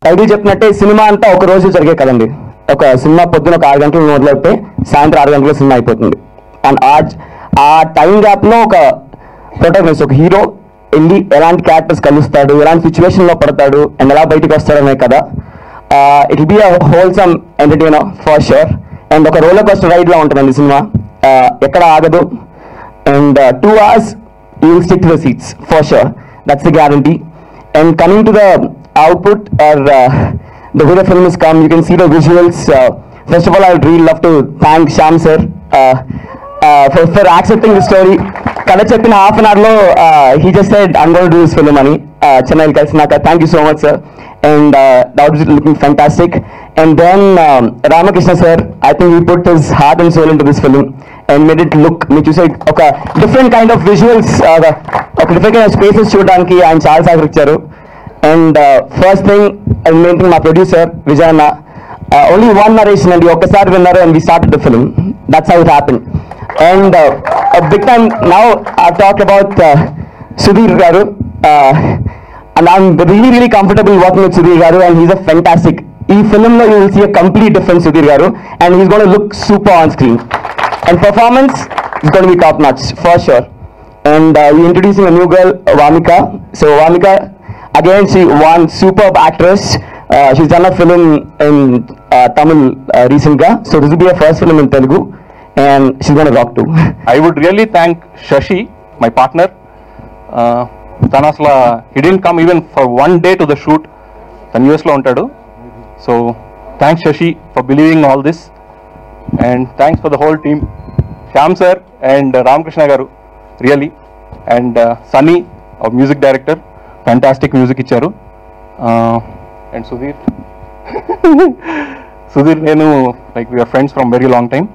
Title చెప్పినట్టే cinema అంతా ఒక రోజు జరిగే కదండి. ఒక సినిమా పొద్దున ఒక 6 గంటలకు మొదలైతే సాయంత్రం 6 గంటలకు సినిమా అయిపోతుంది. అండ్ ఆ టైం గ్యాప్లో ఒక ప్రొటాగనిస్ట్, ఒక హీరో వెళ్ళి ఎలాంటి క్యారెక్టర్స్ కలుస్తాడు, ఎలాంటి సిచ్యువేషన్లో పడతాడు అండ్ ఎలా బయటకు వస్తాడనే కదా. It will be a wholesome entertainer for sure. And ఒక రోలర్ కోస్టర్ రైడ్లా ఉంటుందండి సినిమా, ఎక్కడ ఆగదు. And 2 hours you will stick to the seats for sure, that's the guarantee. And coming to the output or the way the film has come, you can see the visuals. First of all, I would really love to thank Shyam sir for accepting the story. Kada cheppina half an hour lo he just said I'm going to do this film ani Chennai kalsinaka. Thank you so much sir, and that was looking fantastic. And then Ramakrishna sir, I think he put his heart and soul into this film and made it look, me chuse oka different kind of visuals, oka different kind of spaces చూడడానికి ఆయన చాలా సహకరించారు. And first thing and main thing మా producer విజయన్న, only one narration అండి, ఒక్కసారి విన్నారు and we started the film. That's how it happen. And big time now I talk about Sudheer garu, and I'm really comfortable working with Sudheer garu and he's a fantastic. ఈ ఫిల్మ్లో you will see a complete difference Sudheer garu, and he's gonna look super on screen. And performance is going to be top notch for sure. And we're introducing a new girl, Vamika. So Vamika, again, she one superb actress. She's done a film in Tamil recently. So this will be her first film in Telugu, and she's going to rock too. I would really thank Shashi, my partner. Tanasla, he didn't come even for one day to the shoot. Tan US lo untadu. So thanks Shashi for believing all this. And thanks for the whole team, Shyam sir and Ramakrishna garu, really, and Sunny, our music director, fantastic music icharu. And Sudhir nenu, like we are friends from very long time.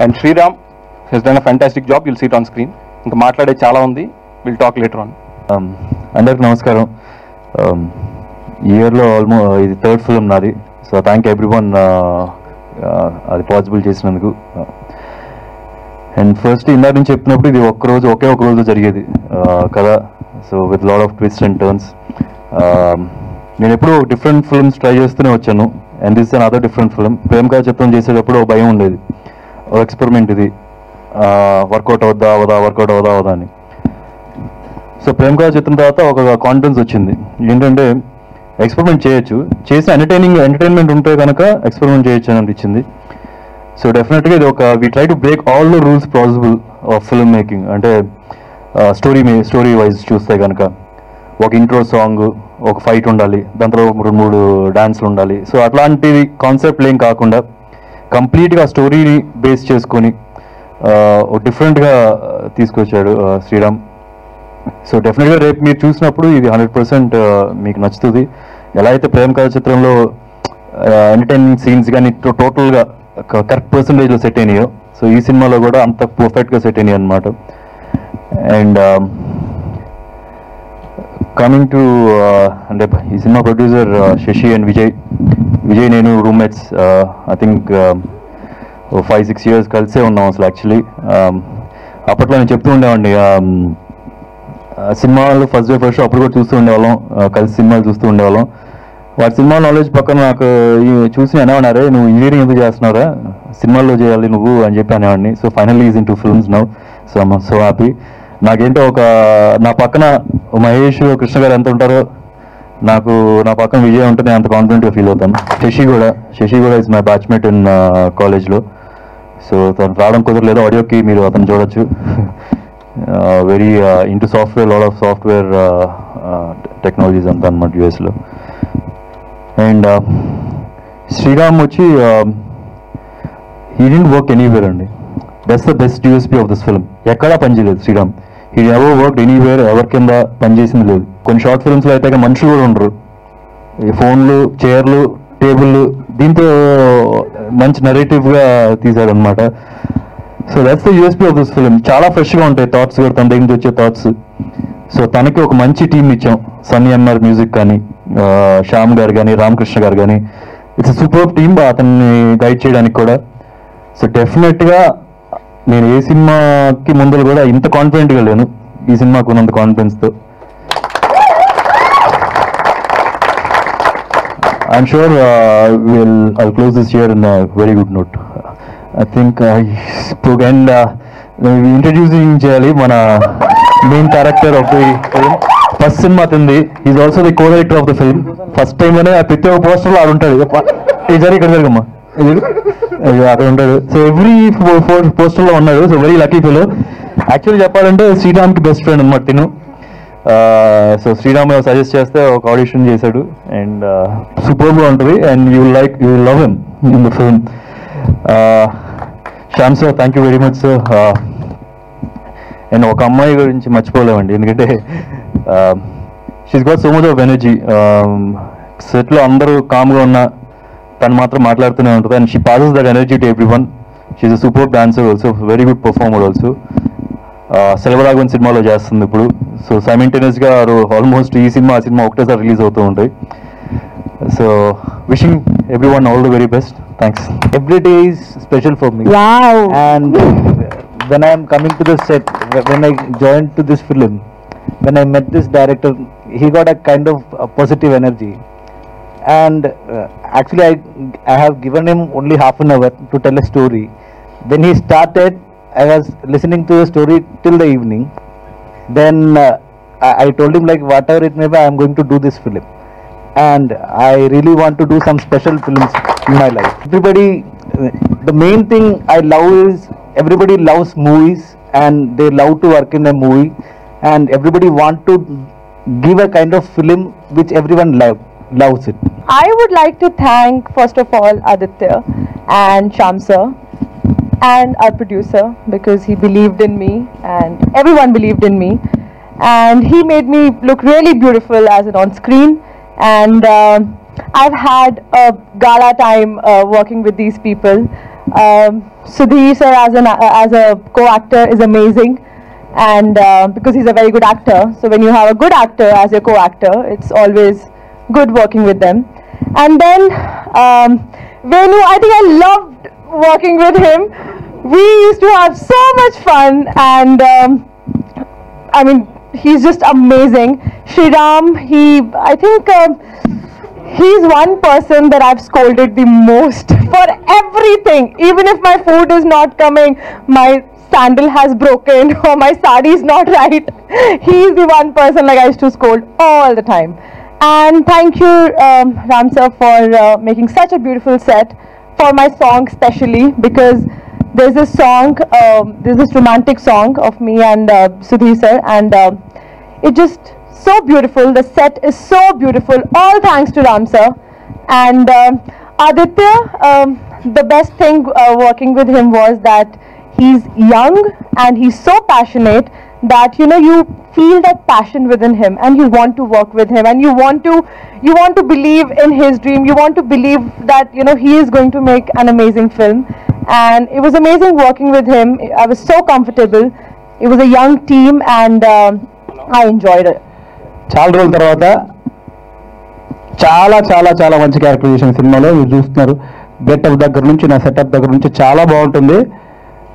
And Sriram has done a fantastic job. You'll see it on screen. Inka maatlade chaala undi, we'll talk later on. Andariki namaskaram. Year lo almost idi third film nadi, so thank everyone అది possible చేసినందుకు. And first ఇందాక నుంచి చెప్పినప్పుడు ఇది ఒకే ఒక రోజు జరిగేది కదా. So with lot of twist and turns. నేను ఎప్పుడూ డిఫరెంట్ ఫిల్మ్స్ ట్రై చేస్తూనే వచ్చాను, and this another different film. ప్రేమ కథా చిత్రం చేసేటప్పుడు ఒక భయం ఉండేది, ఒక ఎక్స్పెరిమెంట్ ఇది, వర్కౌట్ అవుదా అని. సో ప్రేమ కథా చిత్రం తర్వాత ఒక కాన్ఫిడెన్స్ వచ్చింది, ఏంటంటే ఎక్స్పెరిమెంట్ చేసి ఎంటర్టైన్మెంట్ ఉంటే కనుక ఎక్స్పెరిమెంట్ చేయొచ్చు అని అనిపించింది. సో డెఫినెట్గా ఇది ఒక we try to break all the rules possible of film making. అంటే స్టోరీ వైజ్ చూస్తే కనుక ఒక ఇంట్రో సాంగ్, ఒక ఫైట్ ఉండాలి, దాని తర్వాత 2-3 డాన్స్లు ఉండాలి. సో అట్లాంటి కాన్సెప్ట్లు ఏం కాకుండా కంప్లీట్గా స్టోరీని బేస్ చేసుకొని డిఫరెంట్గా తీసుకొచ్చాడు శ్రీరామ్. సో డెఫినెట్గా రేపు మీరు చూసినప్పుడు ఇది 100% మీకు నచ్చుతుంది. ఎలా అయితే ప్రేమ కథా చిత్రంలో ఎంటర్టైనింగ్ సీన్స్ కానీ టోటల్గా కరెక్ట్ పర్సంటేజ్లో సెట్ అయినాయో, సో ఈ సినిమాలో కూడా అంత పర్ఫెక్ట్గా సెట్ అయినాయి అన్నమాట. అండ్ కమింగ్ టు అంటే ఈ cinema producer Shashi and Vijay నేను రూమ్మేట్స్. ఐ థింక్ 5-6 years కలిసే ఉన్నాం అసలు. యాక్చువల్లీ అప్పట్లో నేను చెప్తూ ఉండేవాడిని, సినిమాలు ఫస్ట్ డే ఫస్ట్ షో అప్పుడు కూడా చూస్తూ ఉండేవాళ్ళం, కలిసి సినిమాలు చూస్తూ ఉండేవాళ్ళం. వాటి సినిమా నాలెడ్జ్ పక్కన నాకు చూసి అనేవాడే, నువ్వు ఇంజనీరింగ్ ఎందుకు చేస్తున్నావురా, సినిమాల్లో చేయాలి నువ్వు అని చెప్పి అనేవాడిని. So finally is in 2 films now. So I'm so happy. నాకేంటో నా పక్కన మహేష్, కృష్ణ గారు ఎంత ఉంటారో, నాకు నా పక్కన విజయ్ ఉంటే నేను అంత కాన్ఫిడెంట్గా ఫీల్ అవుతాను. శశి కూడా ఇస్ మై బ్యాచ్మేట్ ఇన్ కాలేజ్లో. సో తను రావడం కుదరలేదు, ఆడియోకి మీరు అతను చూడొచ్చు. Very into software, lot of software technologies అంతా అనమాట యూఎస్లో. అండ్ శ్రీరామ్ వచ్చి హీ డిడ్ంట్ వర్క్ ఎనీవేర్ అండి. That's the best USP of this film. ఎక్కడా పనిచేయలేదు Sriram. He ever work anywhere, ఎవరి కింద పనిచేసింది లేదు. కొన్ని షార్ట్ ఫిల్మ్స్లో అయితే మనుషులు కూడా ఉండరు, ఫోన్లు, చైర్లు, టేబుల్, దీంతో మంచి నెరేటివ్గా తీశారనమాట. So that's the USP of this film. చాలా ఫ్రెష్గా ఉంటాయి థాట్స్ కూడా, తన దగ్గర నుంచి వచ్చే థాట్స్. సో తనకి ఒక మంచి టీం ఇచ్చాం, సన్నీ ఎంఆర్ మ్యూజిక్ కానీ, శ్యామ్ గారు కానీ, రామకృష్ణ గారు కానీ. ఇట్స్ సూపర్ టీమ్ అతన్ని గైడ్ చేయడానికి కూడా. సో డెఫినెట్గా నేను ఏ సినిమాకి ముందు కూడా ఇంత కాన్ఫిడెంట్గా లేను, ఈ సినిమాకు ఉన్నంత కాన్ఫిడెన్స్తో. I'm sure I'll close this year in a very good note. I think I spoke and introducing Jayali, mana main character of the film. First cinema tindi. He's also the co-director of the film. First time ane ప్రతి ఒక్క poster లో ఆడుంటాడు. ఈ జరి ఇక్కడ జరగమ్మా. అక్కడ ఉంటాడు. So every poster లో ఉన్నాడు. So very lucky fellow. Actually చెప్పాలంటే శ్రీరామ్కి బెస్ట్ ఫ్రెండ్ అనమాట తిను. సో శ్రీరామ్ సజెస్ట్ చేస్తే ఒక ఆడిషన్ చేశాడు అండ్ సూపర్గా ఉంటుంది and you will love him in the film. Shyam sir thank you very much sir. And ఒక అమ్మాయి గురించి మర్చిపోలేమండి, ఎందుకంటే she's got so much of energy. సెట్లో అందరూ కామ్గా ఉన్న తను మాత్రం మాట్లాడుతూనే ఉంటుంది and she passes that energy to everyone. She's a super dancer also, very good performer also. Selvaraghavan సినిమాలో చేస్తుంది ఇప్పుడు. సో సైమిల్టేనియస్గా ఆల్మోస్ట్ ఈ సినిమా ఆ సినిమా ఒకటేసారి రిలీజ్ అవుతూ ఉంటాయి. So wishing every one all the very best. Thanks. Every day is special for me. Wow. And when I am coming to the set, when I joined to this film, when I met this director, he got a kind of positive energy. And actually I have given him only half an hour to tell a story. When he started, I was listening to the story till the evening. Then I told him, like, whatever it may be, I am going to do this film. And I really want to do some special films in my life. Everybody, the main thing I love is everybody loves movies and they love to work in a movie, and everybody want to give a kind of film which everyone loves it. I would like to thank first of all Aditya and Shyam sir and our producer, because he believed in me and everyone believed in me, and he made me look really beautiful as an on screen. And I've had a gala time working with these people. Sudhir sir as a co-actor is amazing, and because he's a very good actor, so when you have a good actor as your co-actor, it's always good working with them. And then Venu, I think I loved working with him. We used to have so much fun, and I mean, he's just amazing. Shriram, I think he's one person that I've scolded the most for everything. Even if my food is not coming, my sandal has broken or my sari is not right, he's the one person like I used to scold all the time. And thank you Ram sir for making such a beautiful set for my song, especially because there's this song, there's this romantic song of me and Sudhir sir, and it just so beautiful. The set is so beautiful, all thanks to Ram sir. And Aditya, the best thing working with him was that he's young and he's so passionate that you feel that passion within him and you want to work with him, and you want to believe in his dream, you want to believe that he is going to make an amazing film. And it was amazing working with him. I was so comfortable. It was a young team, and I enjoyed it. చాలా రోజుల తర్వాత చాలా చాలా చాలా మంచి character చేసిన సినిమాలో మీరు చూస్తున్నారు. గెటప్ దగ్గర నుంచి నా సెటప్ దగ్గర నుంచి చాలా బాగుంటుంది.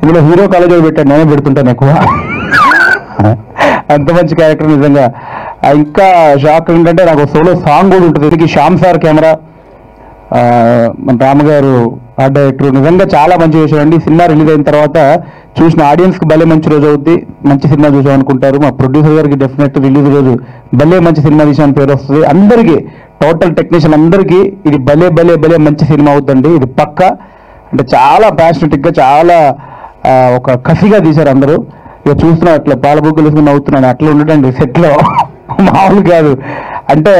ఇందులో హీరో కాలేజీలో పెట్టాను, నేనే పెడుతుంటాను ఎక్కువ. అంత మంచి క్యారెక్టర్ నిజంగా. ఇంకా షాక్ ఏంటంటే నాకు సోలో సాంగ్ కూడా ఉంటుంది. ఇది శ్యామ్ సార్ కెమెరా, మన రామగారు ఆర్ట్ డైరెక్టర్, నిజంగా చాలా మంచి చేశారండి. సినిమా రిలీజ్ అయిన తర్వాత చూసిన ఆడియన్స్కి భలే మంచి రోజు అవుద్ది, మంచి సినిమా చూసాం అనుకుంటారు. మా ప్రొడ్యూసర్ గారికి డెఫినెట్ రిలీజ్ రోజు భలే మంచి సినిమా తీసామని పేరు వస్తుంది. అందరికీ, టోటల్ టెక్నీషియన్ అందరికీ ఇది భలే భలే భలే మంచి సినిమా అవుతుందండి. ఇది పక్క, అంటే చాలా ప్యాషనెటిక్గా, చాలా ఒక కసిగా తీశారు అందరూ. ఇక చూస్తున్నా అట్లా పాలబుగ్గలు వేసుకుని అవుతున్నాను, అట్లా ఉండటండి సెట్లో మామూలు కాదు. అంటే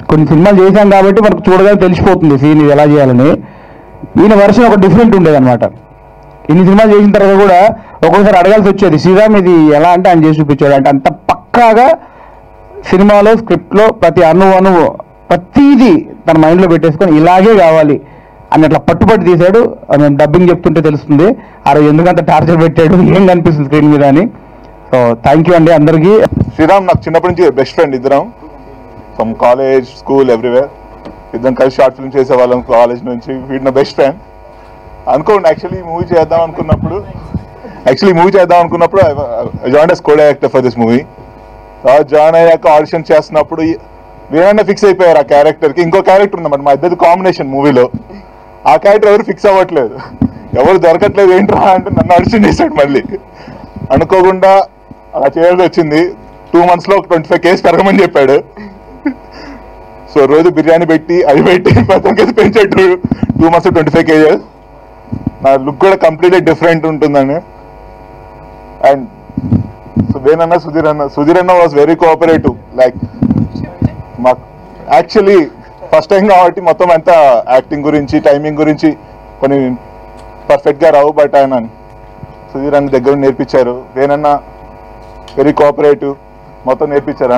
కొన్ని సినిమాలు చేశాం కాబట్టి మనకు చూడగానే తెలిసిపోతుంది సీన్ ఇది ఎలా చేయాలని. ఈయన వర్షన్ ఒక డిఫరెంట్ ఉండేది అనమాట. ఇన్ని సినిమాలు చేసిన తర్వాత కూడా ఒక్కొక్కసారి అడగాల్సి వచ్చేది, శ్రీరామ్ ఇది ఎలా అంటే ఆయన చేసి చూపించాడు అంటే. అంత పక్కాగా సినిమాలో స్క్రిప్ట్లో ప్రతి అణువు ప్రతిదీ తన మైండ్లో పెట్టేసుకొని ఇలాగే కావాలి అని అట్లా పట్టుబట్టి తీశాడు. నేను డబ్బింగ్ చెప్తుంటే తెలుస్తుంది ఆ రోజు ఎందుకంత టార్చర్ పెట్టాడు, ఏం కనిపిస్తుంది స్క్రీన్ మీద అని. సో థ్యాంక్ యూ అండి అందరికీ. శ్రీరామ్ నాకు చిన్నప్పటి నుంచి బెస్ట్ ఫ్రెండ్. ఇద్దరం ఫ్రమ్ కాలేజ్, స్కూల్, ఎవ్రీవేర్ ఇద్దరం కలిసి షార్ట్ ఫిల్మ్ చేసేవాళ్ళం కాలేజ్ నుంచి. వీడు నా బెస్ట్ ఫ్రెండ్ అనుకోండి. యాక్చువల్లీ మూవీ చేద్దాం అనుకున్నప్పుడు I join as co director for this movie. Join అయ్యాక ఆడిషన్ చేస్తున్నప్పుడు వేణన్న ఫిక్స్ అయిపోయారు ఆ క్యారెక్టర్కి. ఇంకో క్యారెక్టర్ ఉందన్నమాట మా ఇద్దరు కాంబినేషన్ మూవీలో. ఆ క్యారెక్టర్ ఎవరు ఫిక్స్ అవ్వట్లేదు, ఎవరు దొరకట్లేదు, ఏంట్రా అంటే నన్ను అడిషన్ చేశాడు మళ్ళీ. అనుకోకుండా అలా చేయాల్సి వచ్చింది. 2 months లో 25 kgs పెరగమని చెప్పాడు. సో రోజు బిర్యానీ పెట్టి అది పెట్టి 15 kgs పెంచాడు. 2 months 25 kgs. నా లుక్ కూడా కంప్లీట్లీ డిఫరెంట్ ఉంటుందని. అండ్ వేణన్న సుధీర్ అన్న వాజ్ వెరీ కోఆపరేటివ్. లైక్ మాకు యాక్చువల్లీ ఫస్ట్ టైం కాబట్టి మొత్తం అంతా యాక్టింగ్ గురించి టైమింగ్ గురించి కొన్ని పర్ఫెక్ట్గా రావు, బట్ ఆయన సుధీర్ అన్న దగ్గర నేర్పించారు. వేణన్న వెరీ కోఆపరేటివ్, మొత్తం నేర్పించారు.